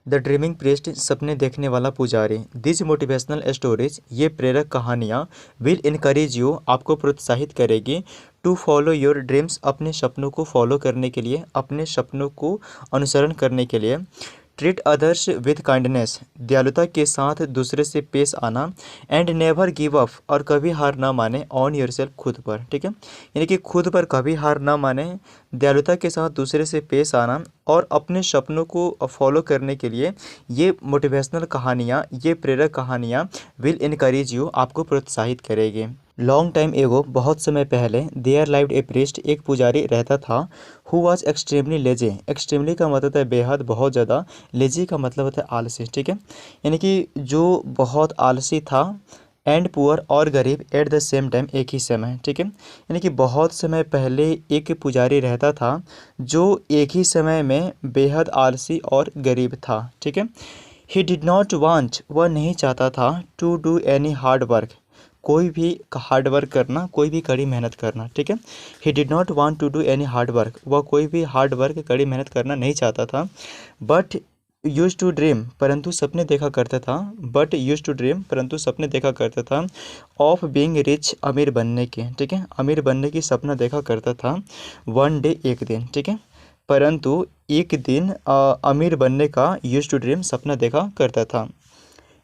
The dreaming priest, सपने देखने वाला पुजारी। दिस मोटिवेशनल स्टोरीज, ये प्रेरक कहानियाँ विल इनकरेज यू, आपको प्रोत्साहित करेगी टू फॉलो योर ड्रीम्स, अपने सपनों को फॉलो करने के लिए, अपने सपनों को अनुसरण करने के लिए। ट्रीट अदर्स विद काइंडनेस, दयालुता के साथ दूसरे से पेश आना। एंड नेवर गिव अप, और कभी हार ना माने ऑन योरसेल्फ, खुद पर। ठीक है, यानी कि खुद पर कभी हार ना माने, दयालुता के साथ दूसरे से पेश आना और अपने सपनों को फॉलो करने के लिए ये मोटिवेशनल कहानियाँ, ये प्रेरक कहानियाँ विल इनकरेज यू, आपको प्रोत्साहित करेगी। लॉन्ग टाइम एगो, बहुत समय पहले, देयर लाइव्ड ए प्रीस्ट, एक पुजारी रहता था। Who was extremely lazy, extremely का मतलब है बेहद, बहुत ज़्यादा, लेजी का मतलब होता है आलसी। ठीक है, यानी कि जो बहुत आलसी था। एंड पुअर, और गरीब, एट द सेम टाइम, एक ही समय। ठीक है, यानी कि बहुत समय पहले एक पुजारी रहता था जो एक ही समय में बेहद आलसी और गरीब था। ठीक है, ही डिड नॉट वांट, वह नहीं चाहता था, to do any hard work, कोई भी हार्ड वर्क करना, कोई भी कड़ी मेहनत करना। ठीक है, he did not want to do any hard work, वह कोई भी हार्ड वर्क, कड़ी मेहनत करना नहीं चाहता था। बट यूज टू ड्रीम, परंतु सपने देखा करता था। बट यूज टू ड्रीम, परंतु सपने देखा करता था। ऑफ बीइंग रिच, अमीर बनने के। ठीक है, अमीर बनने की सपना देखा करता था। वन डे, एक दिन। ठीक है, परंतु एक दिन अमीर बनने का यूज टू ड्रीम, सपना देखा करता था।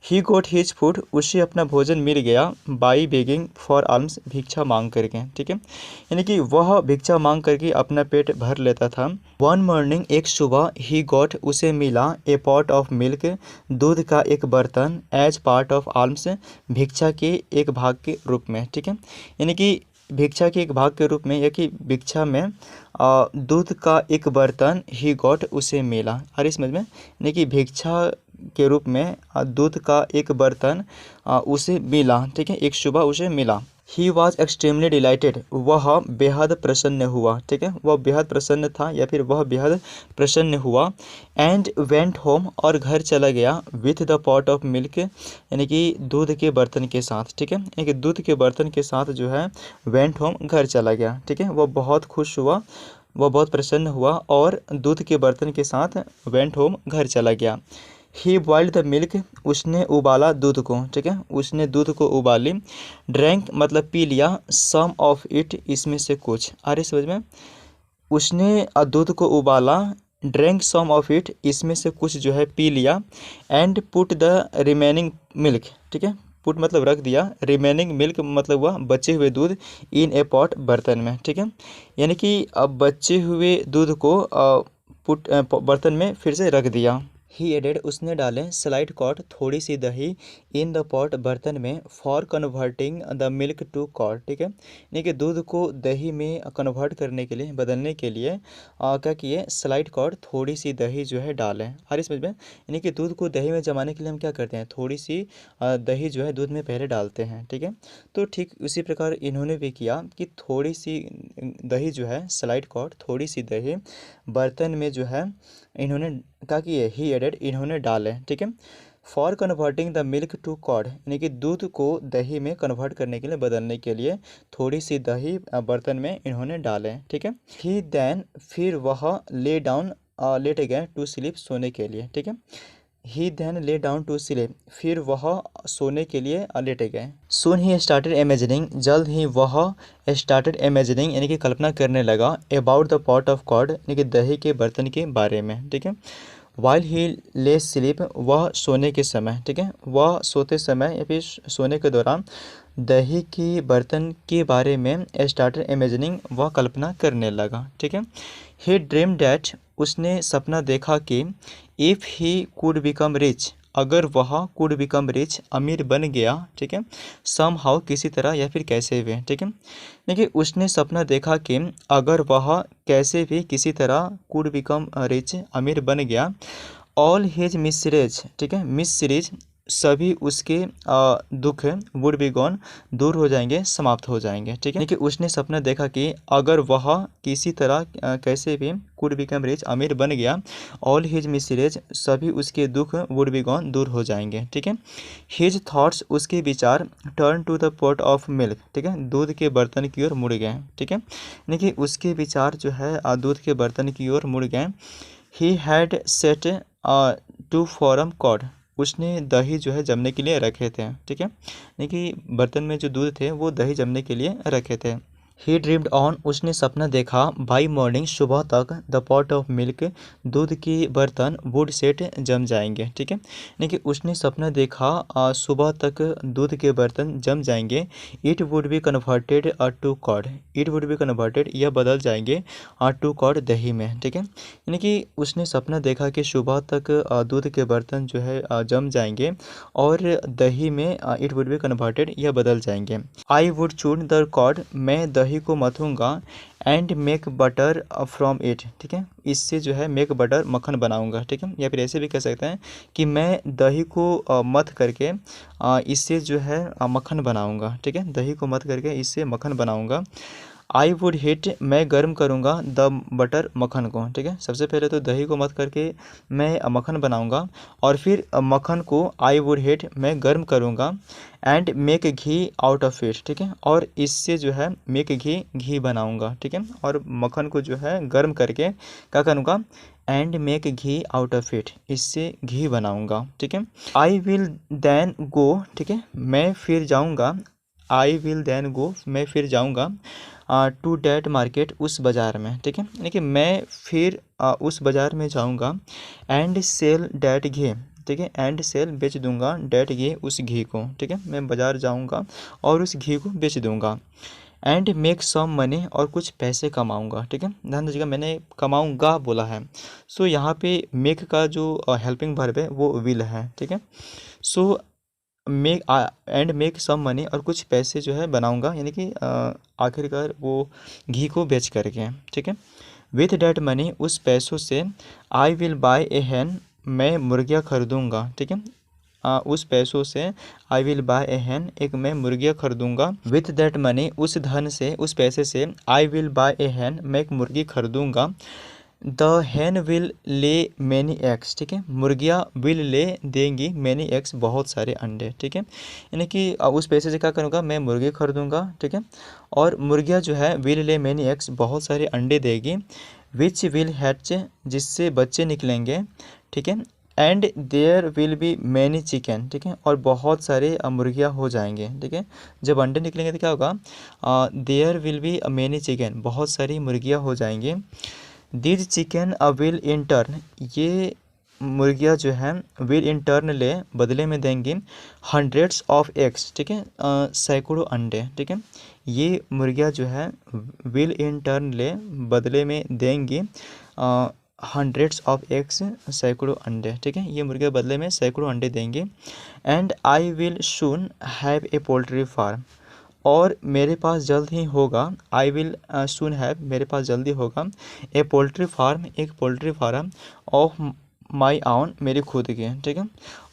ही गोट हिज फूड, उसे अपना भोजन मिल गया। बाई बेगिंग फॉर आल्म्स, भिक्षा मांग करके। ठीक है, यानी कि वह भिक्षा मांग करके अपना पेट भर लेता था। वन मॉर्निंग, एक सुबह, ही गॉट, उसे मिला, ए पॉट ऑफ मिल्क, दूध का एक बर्तन, एज पार्ट ऑफ आल्म्स, भिक्षा के एक भाग के रूप में। ठीक है, यानी कि भिक्षा के एक भाग के रूप में, या कि भिक्षा में दूध का एक बर्तन, ही गॉट, उसे मिला। आ रही समझ में, यानी कि भिक्षा के रूप में दूध का एक बर्तन उसे मिला। ठीक है, एक सुबह उसे मिला। ही वॉज एक्सट्रीमली डिलाइटेड, वह बेहद प्रसन्न हुआ। ठीक है, वह बेहद प्रसन्न था, या फिर वह बेहद प्रसन्न हुआ। एंड वेंट होम, और घर चला गया। With the pot of milk, यानी कि दूध के बर्तन के साथ। ठीक है, यानी कि दूध के बर्तन के साथ जो है वेंट होम, घर चला गया। ठीक है, वह बहुत खुश हुआ, वह बहुत प्रसन्न हुआ और दूध के बर्तन के साथ वेंट होम, घर चला गया। ही बॉइल्ड द मिल्क, उसने उबाला दूध को। ठीक है, उसने दूध को उबाली। ड्रैंक मतलब पी लिया। सम ऑफ इट, इसमें से कुछ। आ रही समझ में, उसने दूध को उबाला। ड्रैंक सम ऑफ इट, इसमें से कुछ जो है पी लिया। And put the remaining milk, ठीक है, पुट मतलब रख दिया, रिमेनिंग मिल्क मतलब हुआ बचे हुए दूध, इन ए पॉट, बर्तन में। ठीक है, यानी कि अब बचे हुए दूध को बर्तन में फिर से रख दिया। ही एडेड, उसने डाले, स्लाइड कॉट, थोड़ी सी दही, इन द पॉट, बर्तन में, for converting the milk to curd. ठीक है, यानी कि दूध को दही में कन्वर्ट करने के लिए, बदलने के लिए क्या किए, स्लाइड कॉट, थोड़ी सी दही जो है डालें। हर समझ में, यानी कि दूध को दही में जमाने के लिए हम क्या करते हैं, थोड़ी सी दही जो है दूध में पहले डालते हैं। ठीक है, तो ठीक उसी प्रकार इन्होंने भी किया कि थोड़ी सी दही जो है, स्लाइड कॉट, थोड़ी सी दही बर्तन में जो है इन्होंने क्या किए, ही एडेड, इन्होंने डाले। ठीक है, for converting the milk to curd, यानी कि दूध को दही में कन्वर्ट करने के लिए, बदलने के लिए थोड़ी सी दही बर्तन में इन्होंने डाले। ठीक है, ही देन, फिर वह ले डाउन, लेट गए, टू स्लीप, सोने के लिए। ठीक है, ही then lay down to sleep, फिर वह सोने के लिए लेटे गए। सून ही स्टार्टेड इमेजिनिंग, जल्द ही वह स्टार्टेड इमेजिनिंग, यानी कि कल्पना करने लगा, about the pot of curd, यानी कि दही के बर्तन के बारे में। ठीक है, वाइल ही ले स्लीप, वह सोने के समय। ठीक है, वह सोते समय या फिर सोने के दौरान दही के बर्तन के बारे में स्टार्टेड इमेजिनिंग, वह कल्पना करने लगा। ठीक है, ही ड्रीम डैट, उसने सपना देखा कि if he could become rich, अगर वह कुड बिकम रिच, अमीर बन गया। ठीक है, सम हाउ, किसी तरह या फिर कैसे भी। ठीक है, देखिए उसने सपना देखा कि अगर वह कैसे भी किसी तरह कुड बिकम रिच, अमीर बन गया। ऑल हिज मिसरीज, ठीक है, मिसरीज, सभी उसके दुख वुड बी गॉन, दूर हो जाएंगे, समाप्त हो जाएंगे। ठीक है, देखिए उसने सपना देखा कि अगर वह किसी तरह कैसे भी कुड बिकम रिच, अमीर बन गया। ऑल हिज मिसरीज, सभी उसके दुख वुड बी गॉन, दूर हो जाएंगे। ठीक है, हिज थॉट्स, उसके विचार, turn to the pot of milk, ठीक है, दूध के बर्तन की ओर मुड़ गए। ठीक है, देखिए उसके विचार जो है दूध के बर्तन की ओर मुड़ गए। He had set, to form curd, उसने दही जो है जमने के लिए रखे थे, ठीक है, यानी कि बर्तन में जो दूध थे वो दही जमने के लिए रखे थे। ही ड्रीम्ड ऑन, उसने सपना देखा, बाई मॉर्निंग, सुबह तक, द पॉट ऑफ मिल्क, दूध की बर्तन, वुड सेट, जम जाएंगे, ठीक है, यानी कि उसने सपना देखा सुबह तक दूध के बर्तन जम जाएंगे। It would be converted to curd, it would be converted, यह बदल जाएंगे टू कॉर्ड, दही में, ठीक है, यानी कि उसने सपना देखा कि सुबह तक दूध के बर्तन जो है जम जाएंगे और दही में इट वुड बी कन्वर्टेड, यह बदल जाएंगे। I would churn the curd, मैं दही को मथूंगा, and make butter from it, ठीक है, इससे जो है मेक बटर, मक्खन बनाऊंगा, ठीक है, या फिर ऐसे भी कह सकते हैं कि मैं दही को मथ करके इससे जो है मक्खन बनाऊंगा, ठीक है, दही को मथ करके इससे मक्खन बनाऊंगा। आई वुड हीट, मैं गर्म करूँगा, द बटर, मक्खन को, ठीक है, सबसे पहले तो दही को मथ करके मैं मक्खन बनाऊँगा और फिर मक्खन को आई वुड हीट, मैं गर्म करूँगा, and make ghee out of it, ठीक है, और इससे जो है मेक घी, घी बनाऊँगा, ठीक है, और मक्खन को जो है गर्म करके क्या करूँगा, and make ghee out of it, इससे घी बनाऊँगा, ठीक है। आई विल देन गो, ठीक है, मैं फिर जाऊँगा, आई विल देन गो, मैं फिर जाऊँगा, टू डैट मार्केट, उस बाज़ार में, ठीक है, यानी कि मैं फिर उस बाज़ार में जाऊँगा, एंड सेल डैट घी, ठीक है, एंड सेल, बेच दूंगा, डैट घी, उस घी को, ठीक है, मैं बाज़ार जाऊँगा और उस घी को बेच दूंगा। एंड मेक सम मनी, और कुछ पैसे कमाऊँगा, ठीक है, ध्यान दीजिएगा मैंने कमाऊँगा बोला है, सो यहाँ पे मेक का जो हेल्पिंग वर्ब है वो विल है, ठीक है, so make and make some money, और कुछ पैसे जो है बनाऊंगा, यानी कि आखिरकार वो घी को बेच करके, ठीक है। विथ डैट मनी, उस पैसों से, आई विल बाय ए हैन, मैं मुर्गियाँ खरीदूँगा, ठीक है, उस पैसों से आई विल बाय ए हैन, एक मैं मुर्गियाँ खरीदूँगा। विथ दैट मनी, उस धन से, उस पैसे से, आई विल बाय ए हैन, मैं एक मुर्गी खरीदूँगा। The hen will lay many eggs, ठीक है, मुर्गियाँ विल ले, देंगी, मैनी एग्स, बहुत सारे अंडे, ठीक है, यानी कि उस पैसे से क्या करूँगा, मैं मुर्गी खरीदूँगा, ठीक है, और मुर्गियाँ जो है विल ले मैनी एग्स, बहुत सारे अंडे देगी। विच विल हैच, जिससे बच्चे निकलेंगे, ठीक है, and there will be many chicken, ठीक है, और बहुत सारे मुर्गियाँ हो जाएंगे, ठीक है, जब अंडे निकलेंगे तो क्या होगा, there will be many chicken, बहुत सारी मुर्गियाँ हो जाएंगी। These chicken will in turn, ये मुर्गियाँ जो हैं विल इन टर्न ले, बदले में देंगी, हंड्रेड्स ऑफ एग्स, ठीक है, सैकड़ों अंडे, ठीक है, ये मुर्गियाँ जो है विल इन टर्न ले, बदले में देंगी हंड्रेड्स ऑफ एग्स, सैकड़ों अंडे, ठीक है, ये मुर्गियाँ बदले में सैकड़ों अंडे देंगी। And I will soon have a poultry farm, और मेरे पास जल्द ही होगा, आई विल सून हैव, मेरे पास जल्दी होगा, ए पोल्ट्री फार्म, एक पोल्ट्री फार्म, ऑफ माई आउन, मेरी खुद की, ठीक है,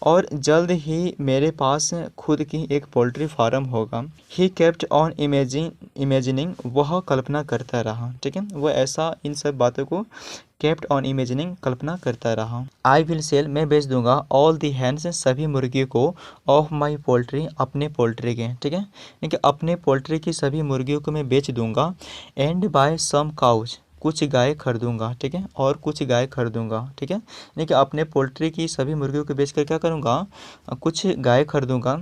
और जल्द ही मेरे पास खुद की एक पोल्ट्री फार्म होगा। ही केप्ट ऑन इमेजिनिंग, वह कल्पना करता रहा, ठीक है, वह ऐसा इन सब बातों को केप्ट ऑन इमेजिनिंग, कल्पना करता रहा। आई विल सेल, मैं बेच दूंगा, ऑल दी हैंड्स, सभी मुर्गी को, ऑफ माई पोल्ट्री, अपने पोल्ट्री के, ठीक है, यानी कि अपने पोल्ट्री की सभी मुर्गियों को मैं बेच दूंगा। एंड बाय सम काउज, कुछ गाय खरीदूंगा, ठीक है, और कुछ गाय खरीदूंगा, ठीक है, यानी कि अपने पोल्ट्री की सभी मुर्गियों को बेचकर क्या करूंगा, कुछ गाय खरीदूंगा।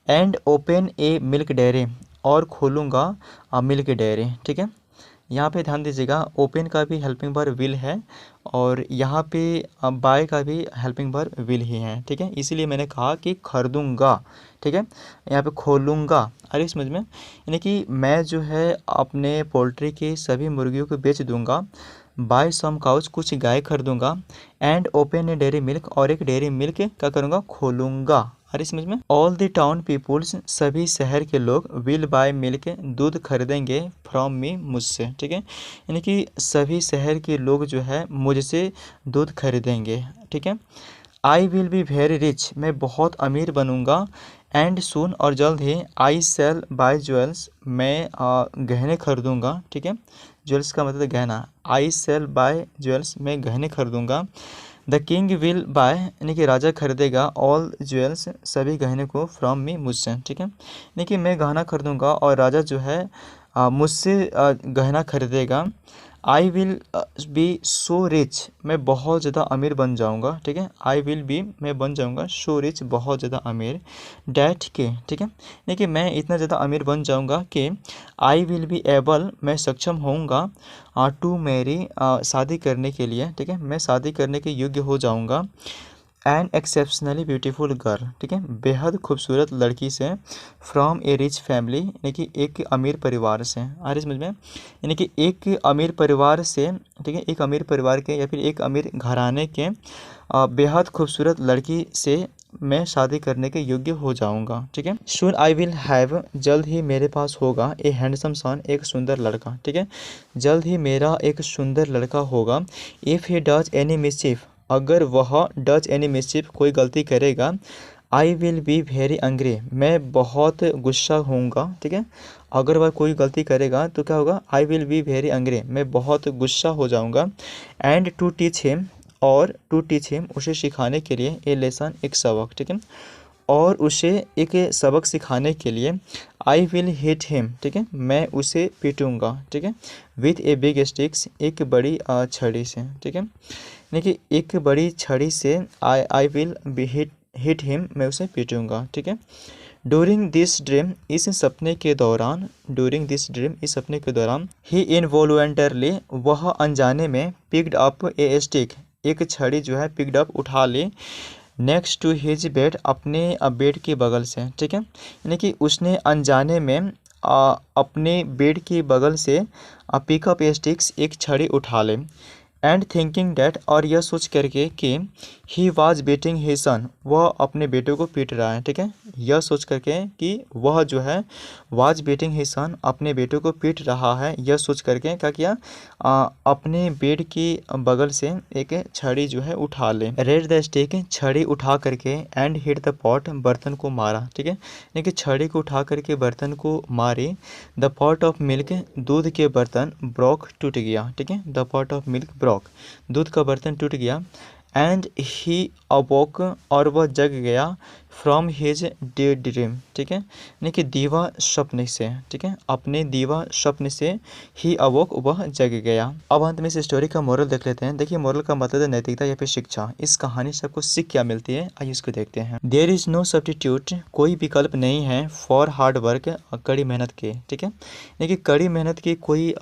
And open a milk dairy, और खोलूंगा मिल्क डेयरी, ठीक है, यहाँ पे ध्यान दीजिएगा ओपन का भी हेल्पिंग वर्ब विल है और यहाँ पे बाय का भी हेल्पिंग वर्ब विल ही है, ठीक है, इसीलिए मैंने कहा कि खरीदूंगा, ठीक है, यहाँ पे खोलूंगा, अरे समझ में, यानी कि मैं जो है अपने पोल्ट्री की सभी मुर्गियों को बेच दूंगा। बाय सम काउच, कुछ गाय खरीदूंगा। And open a dairy milk, और एक डेयरी मिल्क क्या करूँगा, खोलूंगा, अरे समझ में। ऑल द टाउन पीपुल्स, सभी शहर के लोग, विल बाय मिल्क, दूध खरीदेंगे, फ्रॉम मी, मुझसे, ठीक है, यानी कि सभी शहर के लोग जो है मुझसे दूध खरीदेंगे, ठीक है। I will be very rich, मैं बहुत अमीर बनूंगा। एंड सून, और जल्द ही, आई सेल बाय ज्वेल्स, मैं गहने खरीदूंगा, ठीक है, ज्वेल्स का मतलब गहना, आई सेल बाय ज्वेल्स, मैं गहने खरीदूंगा। द किंग विल बाय, यानी कि राजा खरीदेगा, ऑल ज्वेल्स, सभी गहने को, फ्रॉम मी, मुझसे, ठीक है, यानी कि मैं गहना खरीदूंगा और राजा जो है मुझसे गहना खरीदेगा। I will be so rich, मैं बहुत ज़्यादा अमीर बन जाऊँगा, ठीक है। आई विल बी, मैं बन जाऊँगा, सो रिच, बहुत ज़्यादा अमीर, डैट के, ठीक है। देखिए मैं इतना ज़्यादा अमीर बन जाऊँगा कि आई विल बी एबल, मैं सक्षम होऊंगा, टू मैरी, शादी करने के लिए, ठीक है। मैं शादी करने के योग्य हो जाऊँगा, एन एक्सेप्शनली ब्यूटीफुल गर्ल, ठीक है, बेहद खूबसूरत लड़की से, फ्रॉम ए रिच फैमिली, यानी कि एक अमीर परिवार से, आ रही समझ में, यानी कि एक अमीर परिवार से, ठीक है, एक अमीर परिवार के या फिर एक अमीर घराने के बेहद खूबसूरत लड़की से मैं शादी करने के योग्य हो जाऊंगा, ठीक है। सून आई विल हैव, जल्द ही मेरे पास होगा, ए हैंडसम सन, एक सुंदर लड़का, ठीक है, जल्द ही मेरा एक सुंदर लड़का होगा, इफ़ ही डज एनी मिसचिफ, अगर वह डज एनी मिसचिफ, कोई गलती करेगा, I will be very angry, मैं बहुत गुस्सा होऊंगा, ठीक है। अगर वह कोई गलती करेगा तो क्या होगा, I will be very angry, मैं बहुत गुस्सा हो जाऊंगा, एंड टू टीच हिम, और टू टीच हिम, उसे सिखाने के लिए, ए लेसन, एक सबक, ठीक है, और उसे एक सबक सिखाने के लिए, आई विल हिट हिम, ठीक है, मैं उसे पीटूंगा, ठीक है, विथ ए बिग स्टिक्स, एक बड़ी छड़ी से, ठीक है, यानी कि एक बड़ी छड़ी से, I will be hit him, मैं उसे पीटूंगा, ठीक है। डूरिंग दिस ड्रीम, इस सपने के दौरान, डूरिंग दिस ड्रीम, इस सपने के दौरान, ही इनवॉल्वेंटरली, वह अनजाने में, पिक्ड अप ए स्टिक, एक छड़ी जो है पिक्ड अप, उठा ले, नेक्स्ट टू हिज बेड, अपने बेड के बगल से, ठीक है, यानी कि उसने अनजाने में अपने बेड के बगल से पिकअप स्टिक्स, एक छड़ी उठा ले, एंड थिंकिंग डैट, और यह सोच करके कि he was beating his son, वह अपने बेटे को पीट रहा है, ठीक है, यह सोच करके कि वह जो है वाज बीटिंग हिज सन, अपने बेटे को पीट रहा है, यह सोच करके क्या किया, अपने बेड की बगल से एक छड़ी जो है उठा ले, रेड द स्टिक, छड़ी उठा करके, एंड हिट द पॉट, बर्तन को मारा, ठीक है, यानी कि छड़ी को उठा करके बर्तन को मारे, द पॉट ऑफ मिल्क, दूध के बर्तन, ब्रोक, टूट गया, ठीक है, the pot of milk broke, दूध का बर्तन टूट गया, एंड ही अवोक, और वह जग गया, फ्रॉम हिज डे ड्रीम, ठीक है, यानी कि दीवा स्वप्न से, ठीक है, अपने दीवा स्वप्न से, ही अवोक, वह जग गया। अब अंत में इस स्टोरी का मोरल देख लेते हैं। देखिए मोरल का मतलब है नैतिकता या फिर शिक्षा। इस कहानी से आपको सीख क्या मिलती है, आइए इसको देखते हैं। देयर इज नो सब्स्टिट्यूट, कोई विकल्प नहीं है, फॉर हार्ड वर्क, कड़ी मेहनत के, ठीक है, यानी कि कड़ी मेहनत की कोई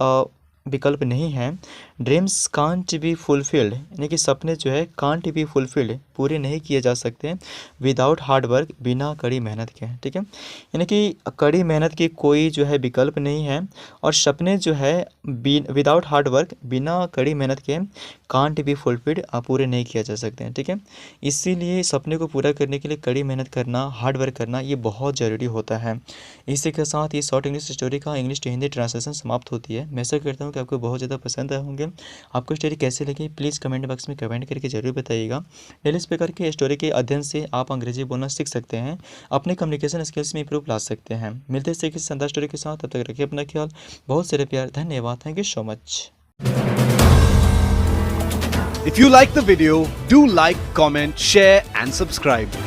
विकल्प नहीं है। ड्रीम्स कांट बी फुलफिल्ड, यानी कि सपने जो है कांट बी फुलफिल्ड, पूरे नहीं किए जा सकते, विदाउट हार्ड वर्क, बिना कड़ी मेहनत के, ठीक है, यानी कि कड़ी मेहनत की कोई जो है विकल्प नहीं है, और सपने जो है विदाउट हार्ड वर्क, बिना कड़ी मेहनत के, कांट बी फुलफिल्ड, पूरे नहीं किया जा सकते हैं, ठीक है। इसीलिए सपने को पूरा करने के लिए कड़ी मेहनत करना, हार्ड वर्क करना, ये बहुत ज़रूरी होता है। इसी के साथ ये शॉर्ट इंग्लिश स्टोरी का इंग्लिश टू हिंदी ट्रांसलेशन समाप्त होती है। मैं ऐसा करता हूँ कि आपको बहुत ज़्यादा पसंद आए होंगे। आपको स्टोरी कैसे लगी प्लीज़ कमेंट बॉक्स में कमेंट करके जरूर बताइएगा। डेली इस प्रकार के स्टोरी के अध्ययन से आप अंग्रेजी बोलना सीख सकते हैं, अपने कम्युनिकेशन स्किल्स में इंप्रूव ला सकते हैं। मिलते हैं किसी शानदार स्टोरी के साथ, तब तक रखिए अपना ख्याल। बहुत सारे प्यार, धन्यवाद, thank you so much. If you like the video, do like, comment, share and subscribe.